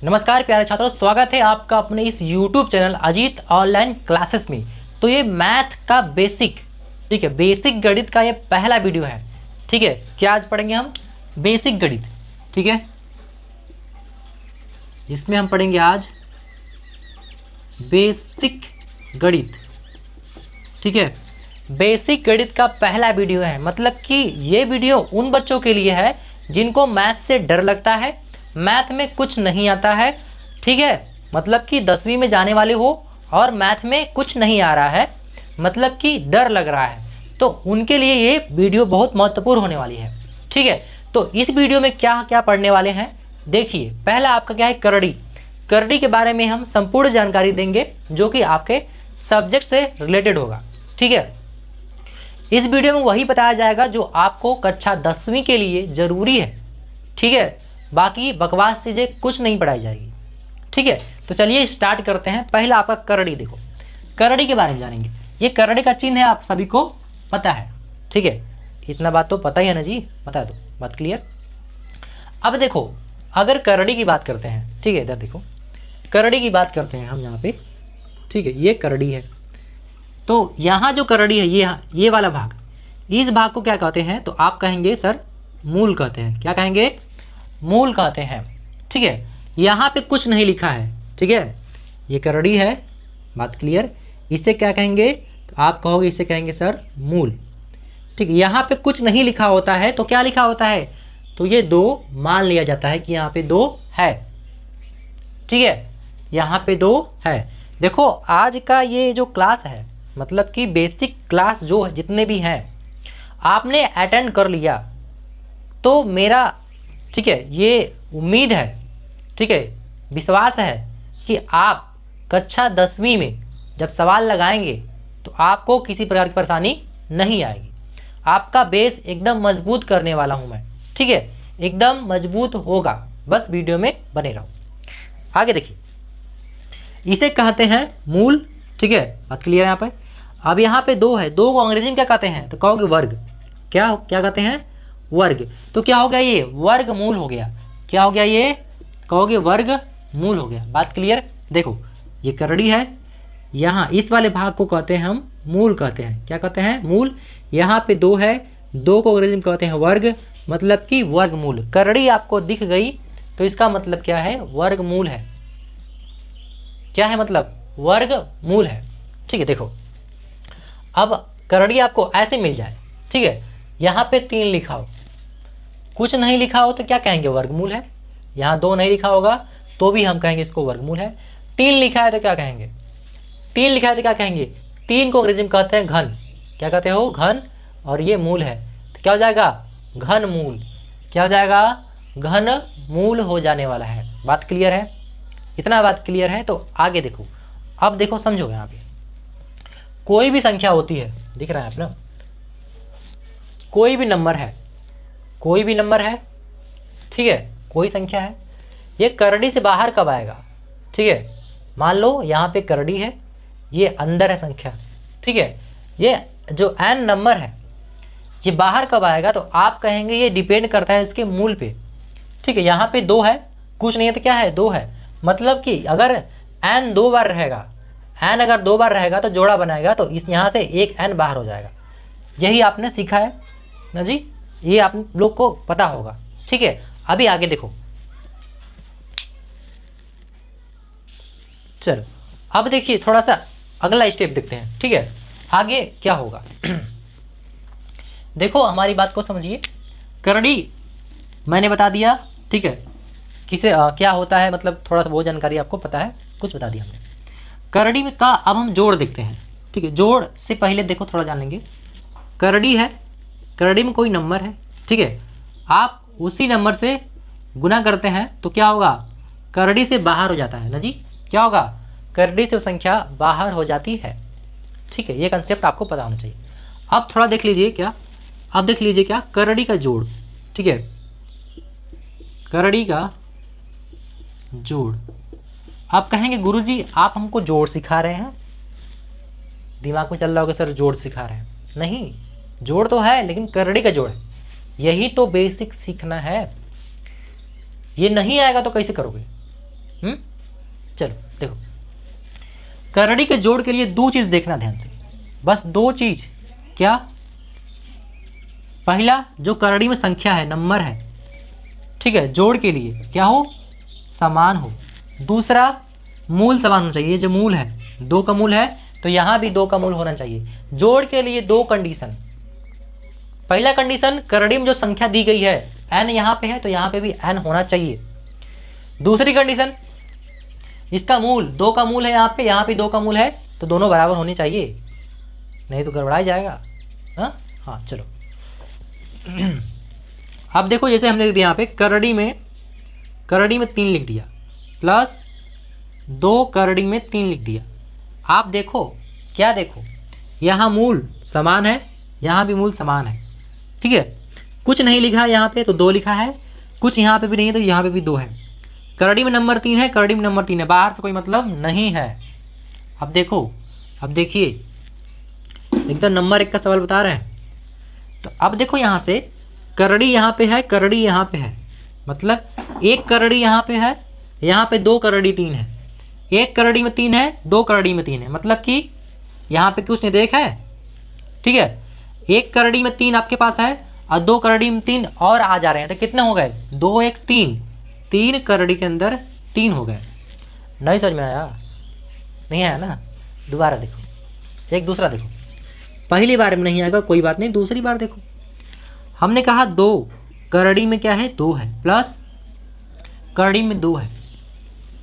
नमस्कार प्यारे छात्रों, स्वागत है आपका अपने इस YouTube channel Ajit online classes में। तो ये मैथ का बेसिक, ठीक है, बेसिक गणित का ये पहला वीडियो है। ठीक है, क्या आज पढ़ेंगे हम? बेसिक गणित। ठीक है, इसमें हम पढ़ेंगे आज बेसिक गणित। ठीक है, बेसिक गणित का पहला वीडियो है, मतलब कि ये वीडियो उन बच्चों के लिए है जिनको मैथ से डर लगता है, मैथ में कुछ नहीं आता है। ठीक है, मतलब कि 10वीं में जाने वाले हो और मैथ में कुछ नहीं आ रहा है, मतलब कि डर लग रहा है, तो उनके लिए ये वीडियो बहुत महत्वपूर्ण होने वाली है। ठीक है, तो इस वीडियो में क्या क्या पढ़ने वाले हैं देखिए। पहला आपका क्या है? करड़ी। करड़ी के बारे में हम संपूर्ण जानकारी देंगे जो कि आपके सब्जेक्ट से रिलेटेड होगा। ठीक है, इस वीडियो में वही बताया जाएगा जो आपको कक्षा 10वीं के लिए ज़रूरी है। ठीक है, बाकी बकवास चीज़ें कुछ नहीं पढ़ाई जाएगी। ठीक है, तो चलिए स्टार्ट करते हैं। पहला आपका करड़ी। देखो, करड़ी के बारे में जानेंगे। ये करड़ी का चिन्ह है, आप सभी को पता है। ठीक है, इतना बात तो पता ही है ना जी, बता दो, बात क्लियर। अब देखो, अगर करड़ी की बात करते हैं, ठीक है, इधर देखो, करड़ी की बात करते हैं हम यहाँ पे। ठीक है, ये करड़ी है, तो यहाँ जो करड़ी है ये वाला भाग, इस भाग को क्या कहते हैं? तो आप कहेंगे सर मूल कहते हैं। क्या कहेंगे? मूल कहते हैं। ठीक है, यहाँ पे कुछ नहीं लिखा है। ठीक है, ये करड़ी है, बात क्लियर। इसे क्या कहेंगे? तो आप कहोगे इसे कहेंगे सर मूल। ठीक है, यहाँ पे कुछ नहीं लिखा होता है तो क्या लिखा होता है? तो ये 2 मान लिया जाता है कि यहाँ पे 2 है। ठीक है, यहाँ पे 2 है। देखो, आज का ये जो क्लास है, मतलब कि बेसिक क्लास जो जितने भी हैं आपने अटेंड कर लिया, तो मेरा, ठीक है, ये उम्मीद है, ठीक है, विश्वास है कि आप कक्षा 10वीं में जब सवाल लगाएंगे तो आपको किसी प्रकार की परेशानी नहीं आएगी। आपका बेस एकदम मजबूत करने वाला हूँ मैं। ठीक है, एकदम मजबूत होगा, बस वीडियो में बने रहो। आगे देखिए, इसे कहते हैं मूल। ठीक है, बात क्लियर है यहाँ पे। अब यहाँ पे 2 है, 2 को अंग्रेजी में क्या कहते हैं? तो कहोगे वर्ग। क्या कहते हैं? वर्ग। तो क्या हो गया? ये वर्गमूल हो गया। क्या हो गया? ये कहोगे वर्गमूल हो गया। बात क्लियर। देखो, ये करड़ी है, यहाँ इस वाले भाग को कहते हैं हम मूल कहते हैं। क्या कहते हैं? मूल। यहाँ पे 2 है, 2 को अंग्रेजी में कहते हैं वर्ग, मतलब कि वर्गमूल। करड़ी आपको दिख गई तो इसका मतलब क्या है? वर्गमूल है। क्या है मतलब? वर्गमूल है। ठीक है, देखो, अब करड़ी आपको ऐसे मिल जाए, ठीक है, यहाँ पे 3 लिखा हो, कुछ नहीं लिखा हो तो क्या कहेंगे? वर्गमूल है। यहाँ 2 नहीं लिखा होगा तो भी हम कहेंगे इसको वर्गमूल है। 3 लिखा है तो क्या कहेंगे? 3 लिखा है तो क्या कहेंगे? 3 को अंग्रेजी में कहते हैं घन। क्या कहते हो? घन। और ये मूल है तो क्या हो जाएगा? घन मूल। क्या हो जाएगा? घन मूल हो जाने वाला है। बात क्लियर है? इतना बात क्लियर है तो आगे देखो। अब देखो, समझो, यहाँ पे कोई भी संख्या होती है, दिख रहा है अपना, कोई भी नंबर है, कोई भी नंबर है, ठीक है, कोई संख्या है, ये करड़ी से बाहर कब आएगा? ठीक है, मान लो यहाँ पे करड़ी है, ये अंदर है संख्या, ठीक है, ये जो n नंबर है ये बाहर कब आएगा? तो आप कहेंगे ये डिपेंड करता है इसके मूल पे। ठीक है, यहाँ पे 2 है, कुछ नहीं है तो क्या है? 2 है, मतलब कि अगर n 2 बार रहेगा, n अगर 2 बार रहेगा तो जोड़ा बनाएगा, तो इस यहाँ से एक n बाहर हो जाएगा। यही आपने सीखा है ना जी, ये आप लोग को पता होगा। ठीक है, अभी आगे देखो, चलो अब देखिए थोड़ा सा अगला स्टेप देखते हैं। ठीक है, आगे क्या होगा? देखो, हमारी बात को समझिए। करड़ी मैंने बता दिया, ठीक है, किसे क्या होता है, मतलब थोड़ा सा वो जानकारी आपको पता है, कुछ बता दिया हमने। करड़ी में का अब हम जोड़ देखते हैं। ठीक है, जोड़ से पहले देखो थोड़ा जान लेंगे। करड़ी है, करड़ी में कोई नंबर है, ठीक है, आप उसी नंबर से गुना करते हैं तो क्या होगा? करड़ी से बाहर हो जाता है ना जी। क्या होगा? करड़ी से संख्या बाहर हो जाती है। ठीक है, ये कंसेप्ट आपको पता होना चाहिए। अब थोड़ा देख लीजिए क्या, अब देख लीजिए क्या, करड़ी का जोड़। ठीक है, करड़ी का जोड़। आप कहेंगे गुरुजी आप हमको जोड़ सिखा रहे हैं, दिमाग में चल रहा होगा सर जोड़ सिखा रहे हैं। नहीं, जोड़ तो है लेकिन करड़ी का जोड़ है, यही तो बेसिक सीखना है। ये नहीं आएगा तो कैसे करोगे? चलो देखो, करड़ी के जोड़ के लिए दो चीज़ देखना ध्यान से, बस दो चीज़। क्या? पहला, जो करड़ी में संख्या है, नंबर है, ठीक है, जोड़ के लिए क्या हो? समान हो। दूसरा, मूल समान होना चाहिए। जो मूल है, 2 का मूल है तो यहाँ भी 2 का मूल होना चाहिए। जोड़ के लिए 2 कंडीशन। पहला कंडीशन, करड़ी में जो संख्या दी गई है n यहाँ पे है तो यहाँ पे भी n होना चाहिए। दूसरी कंडीशन, इसका मूल 2 का मूल है, यहाँ पे 2 का मूल है तो दोनों बराबर होनी चाहिए, नहीं तो गड़बड़ा जाएगा। हाँ चलो अब देखो, जैसे हमने लिख दिया यहाँ पे करड़ी में 3 लिख दिया, प्लस 2 करड़ी में 3 लिख दिया। आप देखो, क्या देखो, यहाँ मूल समान है, यहाँ भी मूल समान है, ठीक है। कुछ नहीं लिखा है यहाँ पे तो 2 लिखा है, कुछ यहाँ पे भी नहीं है तो यहाँ पे भी 2 है। करड़ी में नंबर 3 है, करड़ी में नंबर 3 है, बाहर से कोई मतलब नहीं है। अब देखो, अब देखिए, एकदम नंबर 1 का सवाल बता रहे हैं। तो अब देखो, यहाँ से करड़ी यहाँ पे है, करड़ी यहाँ पे है, मतलब एक करड़ी यहाँ पे है, यहाँ पे 2 करड़ी 3 है, एक करड़ी में 3 है, 2 करड़ी में 3 है, मतलब कि यहाँ पे कुछ नहीं देखा है, ठीक है। एक करड़ी में 3 आपके पास है और 2 करड़ी में 3 और आ जा रहे हैं, तो कितने हो गए? 2 1 3, 3 करड़ी के अंदर 3 हो गए। नहीं समझ में आया? नहीं आया ना? दोबारा देखो, एक दूसरा देखो। पहली बार में नहीं आएगा कोई बात नहीं, दूसरी बार देखो। हमने कहा 2 करड़ी में क्या है? 2 है, प्लस करड़ी में 2 है।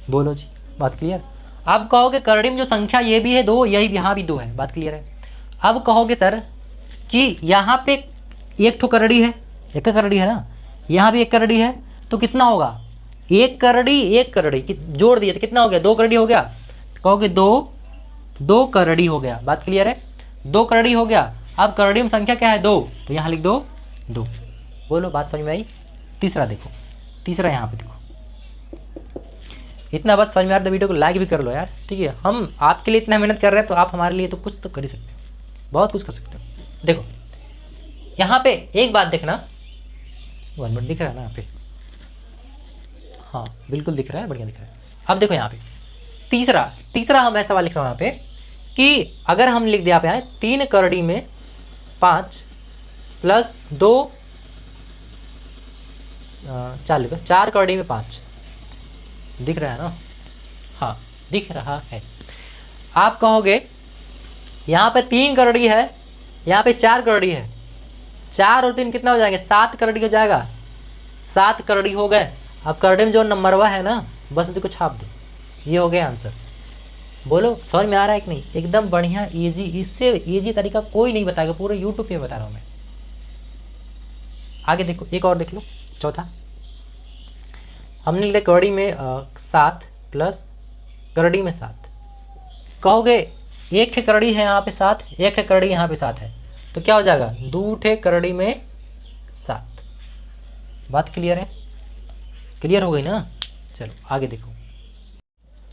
बोलो जी, बात क्लियर? अब कहोगे करड़ी में जो संख्या ये भी है 2, यही यहाँ भी 2 है, बात क्लियर है? अब कहोगे सर कि यहाँ पे एक ठो करड़ी है, एक करड़ी है ना, यहाँ भी एक करड़ी है, तो कितना होगा? एक करड़ी जोड़ दिए तो कितना हो गया? 2 करड़ी हो गया। कहोगे 2 करड़ी हो गया, बात क्लियर है? 2 करड़ी हो गया। अब करड़ी में संख्या क्या है? 2, तो यहाँ लिख दो 2। बोलो, बात समझ में आई? तीसरा देखो, तीसरा यहाँ पे देखो। इतना बस समझ में आ रहा, वीडियो को लाइक भी कर लो यार, ठीक है। हम आपके लिए इतना मेहनत कर रहे हैं तो आप हमारे लिए तो कुछ तो कर ही सकते हो, बहुत कुछ कर सकते हो। देखो यहाँ पे एक बात देखना, 1 मिनट दिख रहा है ना यहाँ पे? हाँ बिल्कुल दिख रहा है, बढ़िया दिख रहा है। अब देखो यहाँ पे तीसरा हम ऐसा सवाल लिख रहा हूँ यहाँ पे कि अगर हम लिख दिया यहाँ 3 करड़ी में 5 प्लस 2 4 करड़ी में 5, दिख रहा है ना? हाँ दिख रहा है। आप कहोगे यहाँ पे 3 करड़ी है, यहाँ पे 4 करड़ी है, 4 और 3 कितना हो जाएंगे? 7 करड़ी हो जाएगा, 7 करड़ी हो गए। अब करड़ी में जो नंबरवा है ना, बस उसी को छाप दो, ये हो गया आंसर। बोलो समझ में आ रहा है कि नहीं? एकदम बढ़िया इजी, इससे इजी तरीका कोई नहीं बताएगा, पूरे यूट्यूब पे बता रहा हूँ मैं। आगे देखो, एक और देख लो, चौथा हमने लिखा करड़ी में 7 प्लस करड़ी में 7। कहोगे एक ठे करड़ी है यहाँ पे 7, एक ठे करड़ी यहाँ पे 7 है, तो क्या हो जाएगा? 2 ठे करड़ी में 7। बात क्लियर है? क्लियर हो गई ना? चलो आगे देखो।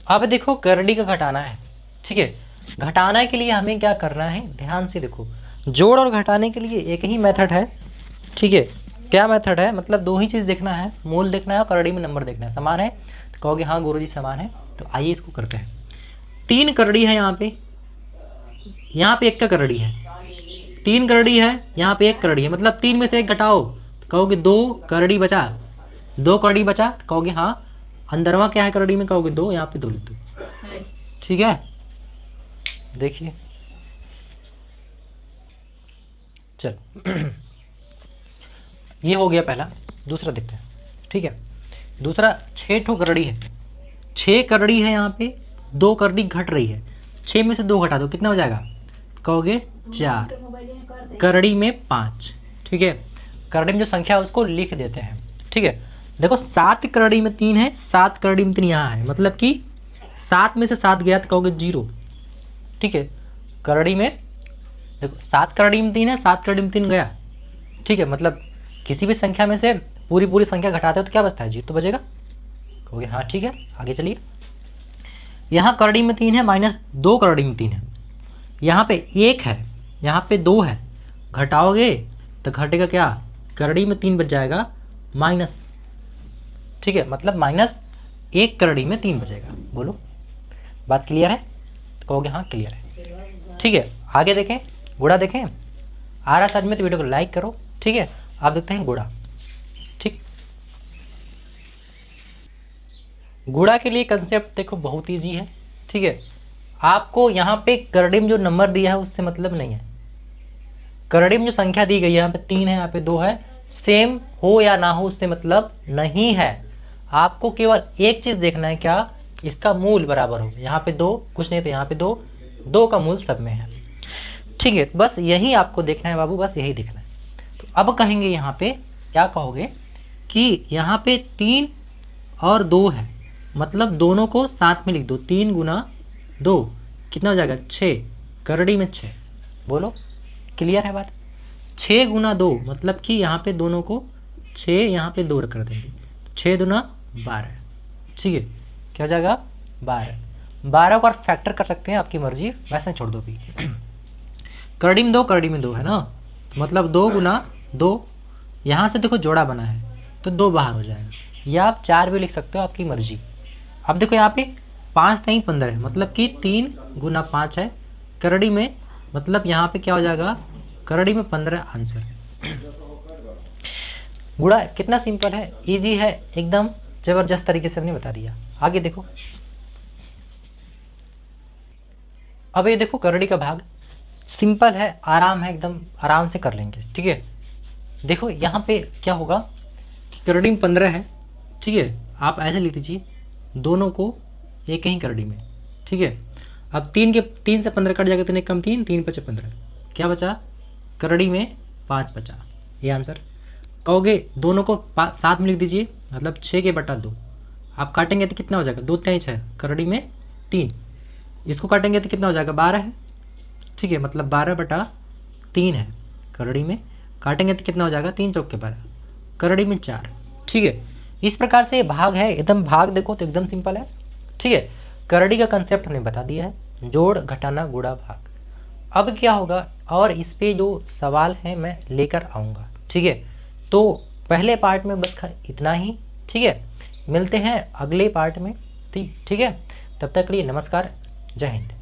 अब देखो करड़ी का घटाना है, ठीक है। घटाने के लिए हमें क्या करना है? ध्यान से देखो, जोड़ और घटाने के लिए एक ही मेथड है, ठीक है। क्या मेथड है? मतलब 2 ही चीज़ देखना है, मूल देखना है और करड़ी में नंबर देखना है। समान है तो कहोगे हाँ गुरुजी समान है, तो आइए इसको करते हैं। 3 करड़ी है यहाँ पे 1 का करड़ी है, 3 करड़ी है, यहाँ पे 1 करड़ी है, मतलब 3 में से 1 घटाओ तो कहोगे 2 करड़ी बचा, 2 करड़ी बचा, तो कहोगे हाँ अंदरवा क्या है करड़ी में? कहोगे 2, यहाँ पे 2 लिख दो, ठीक है। देखिए चलो ये हो गया पहला। दूसरा देखते हैं, ठीक है। दूसरा 6 ठो करड़ी है, 6 करड़ी है, यहाँ पे 2 करड़ी घट रही है, 6 में से 2 घटा दो, कितना हो जाएगा? कहोगे 4, करड़ी में 5, ठीक है। करड़ी में जो संख्या है उसको लिख देते हैं, ठीक है। देखो 7 करड़ी में 3 है, 7 करड़ी में 3 यहाँ है, मतलब कि 7 में से 7 गया तो कहोगे 0, ठीक है। करड़ी में देखो 7 करड़ी में 3 है, 7 करड़ी में 3 गया, ठीक है। मतलब किसी भी संख्या में से पूरी संख्या घटाते हो तो क्या बचता है? 0 तो बचेगा। कहोगे हाँ ठीक है, आगे चलिए। यहाँ करड़ी में 3 है, माइनस 2 करड़ी में 3 है, यहाँ पे 1 है, यहाँ पे 2 है, घटाओगे तो घटेगा क्या? करड़ी में 3 बच जाएगा माइनस, ठीक है। मतलब माइनस 1 करड़ी में 3 बचेगा। बोलो बात क्लियर है? तो कहोगे हाँ क्लियर है। ठीक है, आगे देखें, गुणा देखें। आ रहा समझ में तो वीडियो को लाइक करो। ठीक है, आप देखते हैं गुणा। ठीक, गुणा के लिए कंसेप्ट देखो बहुत ईजी है। ठीक है, आपको यहाँ पे करड़ी में जो नंबर दिया है उससे मतलब नहीं है। करड़ी में जो संख्या दी गई है, यहाँ पे 3 है, यहाँ पे 2 है, सेम हो या ना हो उससे मतलब नहीं है। आपको केवल एक चीज़ देखना है, क्या इसका मूल बराबर हो। यहाँ पे 2 कुछ नहीं तो यहाँ पे 2 का मूल सब में है। ठीक है, बस यही आपको देखना है बाबू, बस यही देखना है। तो अब कहेंगे यहाँ पे क्या कहोगे कि यहाँ पे 3 और 2 है, मतलब दोनों को साथ में लिख दो। 3 गुना 2 कितना हो जाएगा? 6, करड़ी में 6। बोलो क्लियर है बात? 6 गुना 2 मतलब कि यहाँ पे दोनों को 6 यहाँ पे 2 कर देंगे, 6 दूना 12। ठीक है, क्या हो जाएगा? 12 को आप फैक्टर कर सकते हैं, आपकी मर्जी, वैसे छोड़ दो भी। करड़ी में 2, करड़ी में 2 है ना, तो मतलब 2 गुना 2, यहाँ से देखो जोड़ा बना है तो 2 बाहर हो जाएगा, या आप 4 भी लिख सकते हो, आपकी मर्जी। अब देखो यहाँ पे 5 नहीं 15 है, मतलब कि 3 गुना 5 है, करड़ी में मतलब यहाँ पे क्या हो जाएगा? करड़ी में 15 आंसर। गुणा कितना सिंपल है, इजी है, एकदम जबरदस्त तरीके से हमने बता दिया। आगे देखो, अब ये देखो करड़ी का भाग सिंपल है, आराम है, एकदम आराम से कर लेंगे। ठीक है, देखो यहाँ पे क्या होगा कि करड़ी में 15 है। ठीक है, आप ऐसे लिख दीजिए दोनों को एक ही करड़ी में। ठीक है, अब 3 से 15 कट जाएगा, 3 कम 3, 3 × 5 = 15, क्या बचा? करड़ी में 5 बचा, ये आंसर। कहोगे दोनों को साथ में लिख दीजिए, मतलब 6 के बटा 2। आप काटेंगे तो कितना हो जाएगा? 2 × 3 = 6, करड़ी में 3। इसको काटेंगे तो कितना हो जाएगा? 12 है। ठीक है, मतलब 12/3 है, करड़ी में काटेंगे तो कितना हो जाएगा? 3 × 4 = 12, करड़ी में 4। ठीक है, इस प्रकार से भाग है, एकदम भाग देखो तो एकदम सिंपल है। ठीक है, करड़ी का कंसेप्ट हमने बता दिया है, जोड़ घटाना गुणा भाग। अब क्या होगा, और इस पे जो सवाल है मैं लेकर आऊँगा। ठीक है, तो पहले पार्ट में बस इतना ही। ठीक है, मिलते हैं अगले पार्ट में। ठीक है, तब तक के लिए नमस्कार, जय हिंद।